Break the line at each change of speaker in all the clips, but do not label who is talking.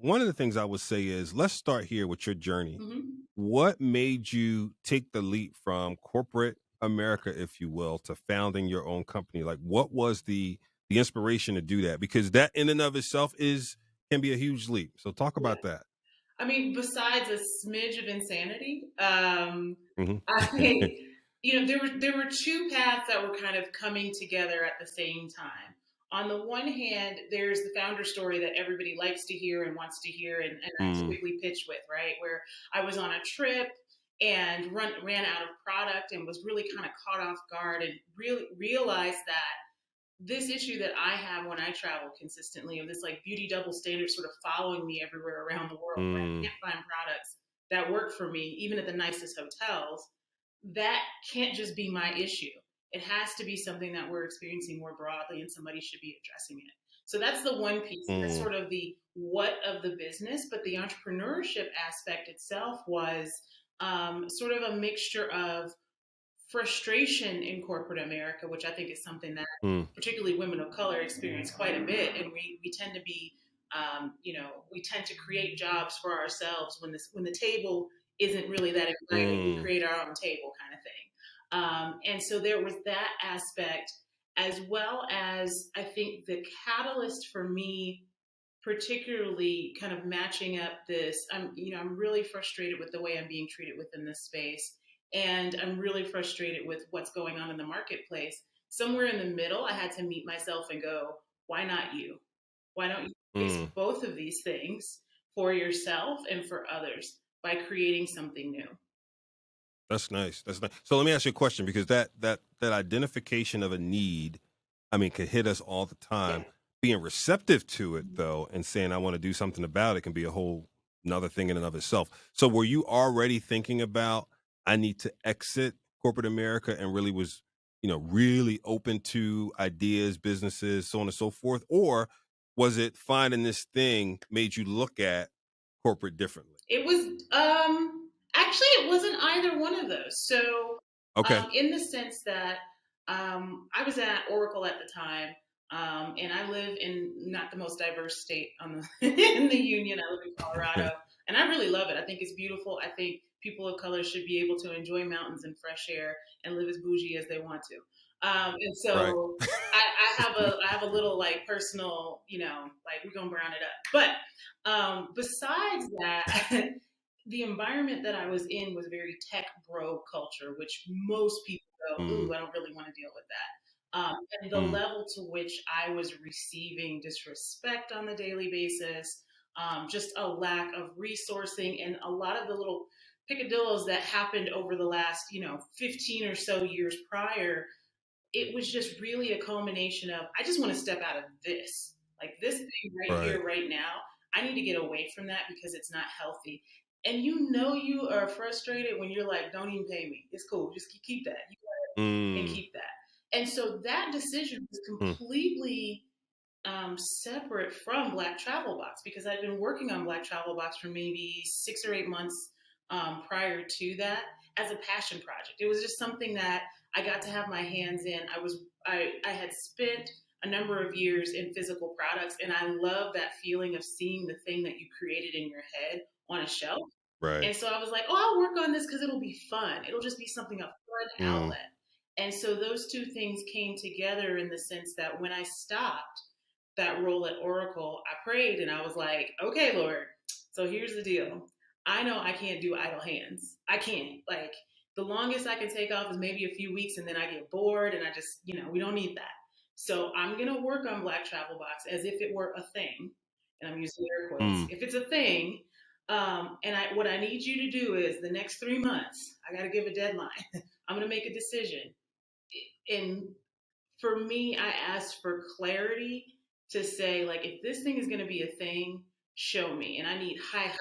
one of the things I would say is let's start here with your journey.
Hmm.
What made you take the leap from corporate America, if you will, to founding your own company? Like, what was the inspiration to do that? Because that in and of itself is can be a huge leap. So talk
Yeah.
about that.
I mean, besides a smidge of insanity,
Hmm.
I think there were two paths that were kind of coming together at the same time. On the one hand, there's the founder story that everybody likes to hear and wants to hear, and I
Mm,
typically pitch with, right? Where I was on a trip and ran out of product and was really kind of caught off guard and really realized that this issue that I have when I travel consistently of this like beauty double standard sort of following me everywhere around the world where I
mm,
can't find products that work for me, even at the nicest hotels, that can't just be my issue. It has to be something that we're experiencing more broadly and somebody should be addressing it. So that's the one piece. That's
mm,
sort of the what of the business, but the entrepreneurship aspect itself was sort of a mixture of frustration in corporate America, which I think is something that
mm,
particularly women of color experience quite a bit, and we tend to be, we tend to create jobs for ourselves when the table isn't really that inviting. We
mm,
create our own table, kind of thing. And so there was that aspect, as well as I think the catalyst for me particularly kind of matching up this I'm really frustrated with the way I'm being treated within this space, and I'm really frustrated with what's going on in the marketplace. Somewhere in the middle I had to meet myself and go, why not you? Why don't you fix
mm.
both of these things for yourself and for others by creating something new?
That's nice. That's nice. So let me ask you a question because that identification of a need, I mean, could hit us all the
Yeah.
time. Being receptive to it though, and saying I want to do something about it can be a whole another thing in and of itself. So were you already thinking about I need to exit corporate America and really was, really open to ideas, businesses, so on and so forth? Or was it finding this thing made you look at corporate differently?
It was actually it wasn't either one of those. So
Okay.
in the sense that I was at Oracle at the time, and I live in not the most diverse state on the in the union. I live in Colorado, and I really love it. I think it's beautiful. I think people of color should be able to enjoy mountains and fresh air and live as bougie as they want to. And
Right.
so I have a little like personal, like we're gonna brown it up. But besides that, the environment that I was in was very tech bro culture, which most people go,
Mm,
ooh, I don't really want to deal with that. And the
mm,
level to which I was receiving disrespect on the daily basis, just a lack of resourcing, and a lot of the little picadillos that happened over the last, 15 or so years prior, it was just really a culmination of, I just want to step out of this. Like this thing right
right.
here, right now, I need to get away from that because it's not healthy. And you are frustrated when you're like, don't even pay me. It's cool. Just keep that. You and
Mm,
keep that. And so that decision was
mm,
completely separate from Black Travel Box, because I'd been working on Black Travel Box for maybe 6 or 8 months prior to that as a passion project. It was just something that I got to have my hands in. I had spent a number of years in physical products, and I love that feeling of seeing the thing that you created in your head on a shelf.
right.
And so I was like, oh, I'll work on this because it'll be fun. It'll just be something, a fun
Mm,
outlet. And so those two things came together in the sense that when I stopped that role at Oracle, I prayed and I was like, okay, Lord, so here's the deal. I know I can't do idle hands. I can't. Like, the longest I can take off is maybe a few weeks, and then I get bored and I just, we don't need that. So I'm going to work on Black Travel Box as if it were a thing. And I'm using air quotes.
mm,
If it's a thing, and what I need you to do is the next 3 months, I got to give a deadline. I'm going to make a decision. And for me, I asked for clarity to say, like, if this thing is going to be a thing, show me. And I need high.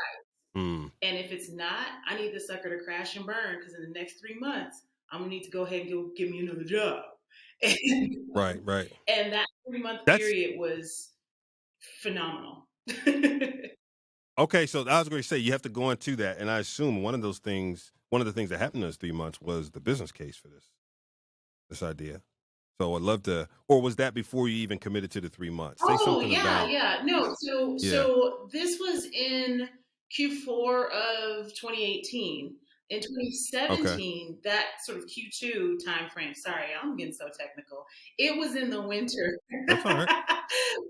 mm.
And if it's not, I need the sucker to crash and burn, because in the next 3 months, I'm going to need to go ahead and go give me another job.
Right, right.
And that 3 month
That's
period was phenomenal.
okay. So I was going to say you have to go into that, and I assume one of the things that happened in those 3 months was the business case for this idea. So I'd love to, or was that before you even committed to the 3 months? Say
Oh,
something
yeah,
about,
yeah. No, so
yeah.
so this was in Q4 of 2018. In
Okay.
2017, that sort of Q2 timeframe, sorry, I'm getting so technical. It was in the winter.
That's all right.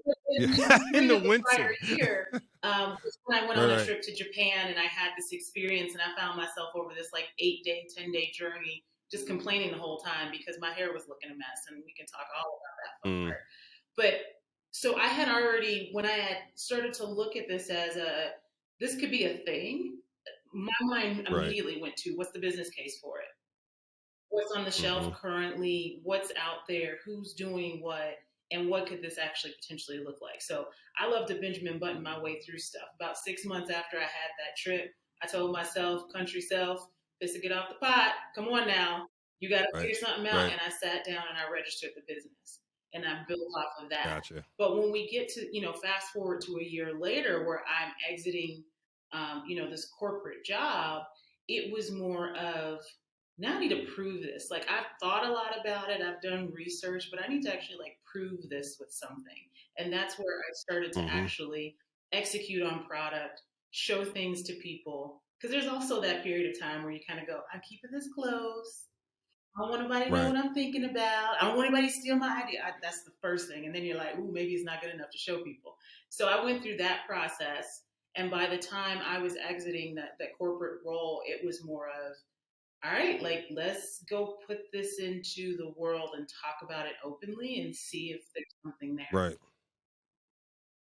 But
Yeah.
in the
In
spring
the
of the prior
winter.
year, was when I went
Right,
on a
right.
trip to Japan and I had this experience and I found myself over this like 8-day, 10-day journey just complaining the whole time because my hair was looking a mess, and we can talk all about that fun
Mm,
part. But so I had already, when I had started to look at this as this could be a thing, my mind
right.
immediately went to what's the business case for it? What's on the shelf
Mhm.
currently? What's out there? Who's doing what? And what could this actually potentially look like? So I love to Benjamin Button my way through stuff. About 6 months after I had that trip, I told myself, country self, this to get off the pot. Come on now. You got to
Right.
figure something out.
Right.
And I sat down and I registered the business and I built off of that.
Gotcha.
But when we get to, fast forward to a year later where I'm exiting, this corporate job, it was more of, now I need to prove this. Like, I've thought a lot about it, I've done research, but I need to actually like prove this with something. And that's where I started to
Mhm.
actually execute on product, show things to people. Because there's also that period of time where you kind of go, I'm keeping this close. I don't want nobody to know
Right.
what I'm thinking about. I don't want anybody to steal my idea. That's the first thing. And then you're like, ooh, maybe it's not good enough to show people. So I went through that process. And by the time I was exiting that corporate role, it was more of, all right, like let's go put this into the world and talk about it openly and see if there's something there.
Right.